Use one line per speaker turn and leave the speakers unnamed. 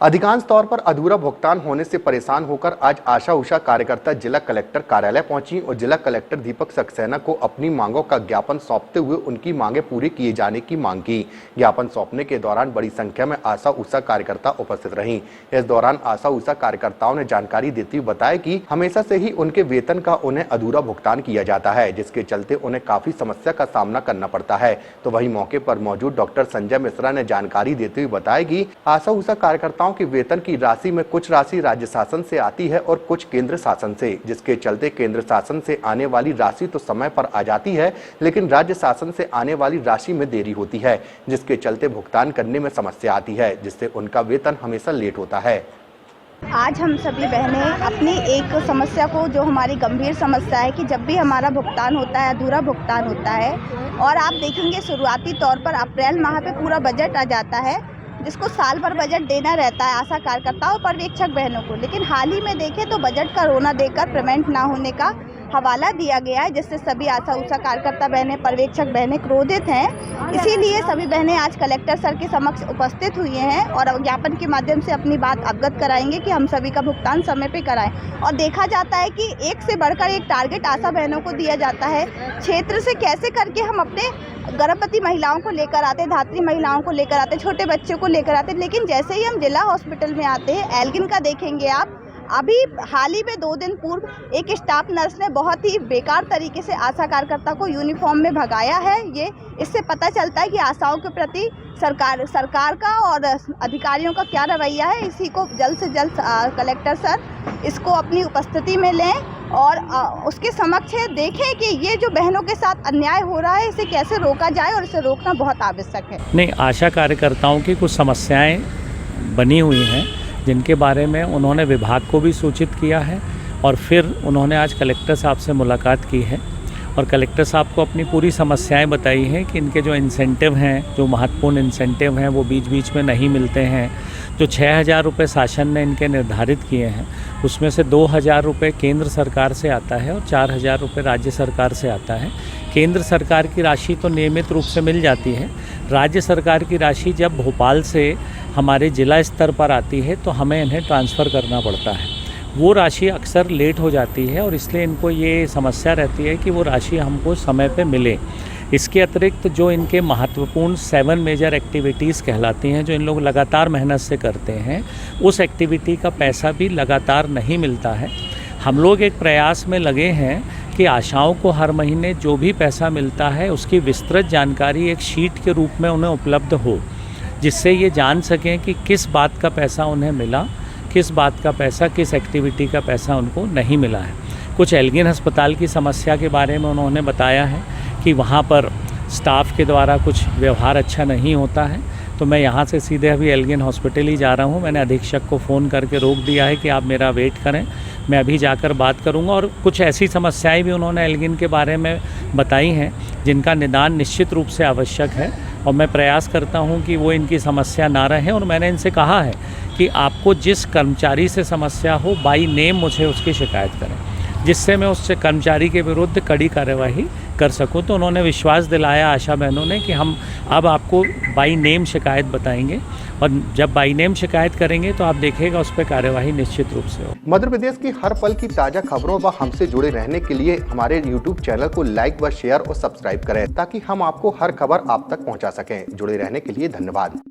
अधिकांश तौर पर अधूरा भुगतान होने से परेशान होकर आज आशा उषा कार्यकर्ता जिला कलेक्टर कार्यालय पहुंची और जिला कलेक्टर दीपक सक्सेना को अपनी मांगों का ज्ञापन सौंपते हुए उनकी मांगे पूरी किए जाने की मांग की। ज्ञापन सौंपने के दौरान बड़ी संख्या में आशा उषा कार्यकर्ता उपस्थित रहीं। इस दौरान आशा उषा कार्यकर्ताओं ने जानकारी देते हुए बताया कि हमेशा से ही उनके वेतन का उन्हें अधूरा भुगतान किया जाता है, जिसके चलते उन्हें काफी समस्या का सामना करना पड़ता है। तो वही मौके पर मौजूद डॉक्टर संजय मिश्रा ने जानकारी देते हुए बताया कि आशा उषा कार्यकर्ताओं की वेतन की राशि में कुछ राशि राज्य शासन से आती है और कुछ केंद्र शासन से, जिसके चलते केंद्र शासन से आने वाली राशि तो समय पर आ जाती है, लेकिन राज्य शासन से आने वाली राशि में देरी होती है, जिसके चलते भुगतान करने में समस्या आती है, जिससे उनका वेतन हमेशा लेट होता है।
आज हम सभी बहनें अपनी एक समस्या को, जो हमारी गंभीर समस्या है कि जब भी हमारा भुगतान होता है, अधूरा भुगतान होता है, और आप देखेंगे शुरुआती तौर पर अप्रैल माह पे पूरा बजट आ जाता है, जिसको साल भर बजट देना रहता है आशा कार्यकर्ताओं पर्यवेक्षक बहनों को, लेकिन हाल ही में देखें तो बजट का रोना देकर पेमेंट ना होने का हवाला दिया गया है, जिससे सभी आशा उषा कार्यकर्ता बहनें, पर्यवेक्षक बहनें क्रोधित हैं। इसीलिए सभी बहनें आज कलेक्टर सर के समक्ष उपस्थित हुई हैं और ज्ञापन के माध्यम से अपनी बात अवगत कराएंगे कि हम सभी का भुगतान समय पे कराएं। और देखा जाता है कि एक से बढ़कर एक टारगेट आशा बहनों को दिया जाता है। क्षेत्र से कैसे करके हम अपने गर्भवती महिलाओं को लेकर आते, धात्री महिलाओं को लेकर आते, छोटे बच्चों को लेकर आते, लेकिन जैसे ही हम जिला हॉस्पिटल में आते हैं, एल्गिन का देखेंगे आप, अभी हाल ही में 2 दिन पूर्व एक स्टाफ नर्स ने बहुत ही बेकार तरीके से आशा कार्यकर्ता को यूनिफॉर्म में भगाया है। ये इससे पता चलता है कि आशाओं के प्रति सरकार का और अधिकारियों का क्या रवैया है। इसी को जल्द से जल्द कलेक्टर सर इसको अपनी उपस्थिति में लें और उसके समक्ष देखें कि ये जो बहनों के साथ अन्याय हो रहा है, इसे कैसे रोका जाए, और इसे रोकना बहुत आवश्यक है।
नहीं, आशा कार्यकर्ताओं की कुछ समस्याएं बनी हुई हैं, जिनके बारे में उन्होंने विभाग को भी सूचित किया है और फिर उन्होंने आज कलेक्टर साहब से मुलाकात की है और कलेक्टर साहब को अपनी पूरी समस्याएं बताई हैं कि इनके जो इंसेंटिव हैं, जो महत्वपूर्ण इंसेंटिव हैं, वो बीच बीच में नहीं मिलते हैं। जो 6,000 रुपये शासन ने इनके निर्धारित किए हैं, उसमें से 2,000 रुपये केंद्र सरकार से आता है और 4,000 रुपये राज्य सरकार से आता है। केंद्र सरकार की राशि तो नियमित रूप से मिल जाती है, राज्य सरकार की राशि जब भोपाल से हमारे जिला स्तर पर आती है तो हमें इन्हें ट्रांसफ़र करना पड़ता है। वो राशि अक्सर लेट हो जाती है और इसलिए इनको ये समस्या रहती है कि वो राशि हमको समय पे मिले। इसके अतिरिक्त जो इनके महत्वपूर्ण 7 मेजर एक्टिविटीज़ कहलाती हैं, जो इन लोग लगातार मेहनत से करते हैं, उस एक्टिविटी का पैसा भी लगातार नहीं मिलता है। हम लोग एक प्रयास में लगे हैं कि आशाओं को हर महीने जो भी पैसा मिलता है उसकी विस्तृत जानकारी एक शीट के रूप में उन्हें उपलब्ध हो, जिससे ये जान सकें कि किस बात का पैसा उन्हें मिला, किस बात का पैसा, किस एक्टिविटी का पैसा उनको नहीं मिला है। कुछ एल्गिन अस्पताल की समस्या के बारे में उन्होंने बताया है कि वहाँ पर स्टाफ के द्वारा कुछ व्यवहार अच्छा नहीं होता है, तो मैं यहाँ से सीधे अभी एल्गिन हॉस्पिटल ही जा रहा हूँ। मैंने अधीक्षक को फ़ोन करके रोक दिया है कि आप मेरा वेट करें, मैं अभी जाकर बात करूँगा। और कुछ ऐसी समस्याएं भी उन्होंने एल्गिन के बारे में बताई हैं जिनका निदान निश्चित रूप से आवश्यक है और मैं प्रयास करता हूं कि वो इनकी समस्या ना रहे। और मैंने इनसे कहा है कि आपको जिस कर्मचारी से समस्या हो, बाई नेम मुझे उसकी शिकायत करें, जिससे मैं उससे कर्मचारी के विरुद्ध कड़ी कार्यवाही कर सकूं। तो उन्होंने विश्वास दिलाया आशा बहनों ने कि हम अब आपको बाई नेम शिकायत बताएंगे और जब बाई नेम शिकायत करेंगे तो आप देखिएगा उस पर कार्यवाही निश्चित रूप से हो।
मध्य प्रदेश की हर पल की ताजा खबरों व हमसे जुड़े रहने के लिए हमारे YouTube चैनल को लाइक व शेयर और सब्सक्राइब करें, ताकि हम आपको हर खबर आप तक पहुंचा सकें। जुड़े रहने के लिए धन्यवाद।